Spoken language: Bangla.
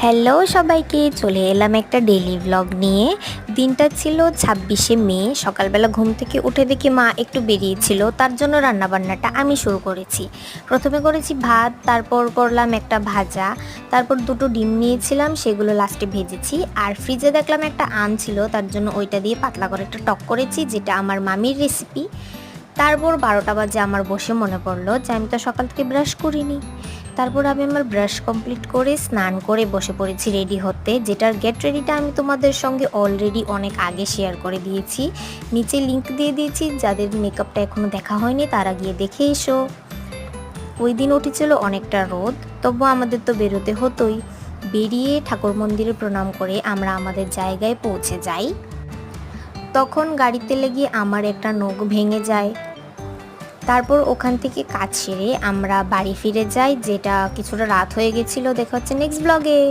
হ্যালো সবাইকে, চলে এলাম একটা ডেইলি ব্লগ নিয়ে। দিনটা ছিল 26শে মে। সকালবেলা ঘুম থেকে উঠে দেখি মা একটু বেরিয়েছিল, তার জন্য রান্নাবান্নাটা আমি শুরু করেছি। প্রথমে করেছি ভাত, তারপর করলাম একটা ভাজা, তারপর দুটো ডিম নিয়েছিলাম, সেগুলো লাস্টে ভেজেছি। আর ফ্রিজে দেখলাম একটা আম ছিল, তার জন্য ওইটা দিয়ে পাতলা করে একটা টক করেছি, যেটা আমার মামির রেসিপি। তারপর 12টা বাজে আমার বসে মনে পড়লো যে আমি তো সকাল থেকে ব্রাশ করিনি। তারপর আমি আমার ব্রাশ কমপ্লিট করে স্নান করে বসে পড়েছি রেডি হতে, যেটার গেট রেডিটা আমি তোমাদের সঙ্গে অলরেডি অনেক আগে শেয়ার করে দিয়েছি। নিচে লিংক দিয়ে দিয়েছি, যাদের মেকআপটা এখনও দেখা হয়নি তারা গিয়ে দেখে এসো। ওই দিন উঠেছিল অনেকটা রোদ, তবু আমাদের তো বেরোতে হতোই। বেরিয়ে ঠাকুর মন্দিরে প্রণাম করে আমরা আমাদের জায়গায় পৌঁছে যাই। তখন গাড়িতে লেগে আমার একটা নখ ভেঙে যায়। তারপর ওখান থেকে কাজ সেরে আমরা বাড়ি ফিরে যাই, যেটা কিছুটা রাত হয়ে গেছিলো। দেখা হচ্ছে নেক্সট ব্লগে।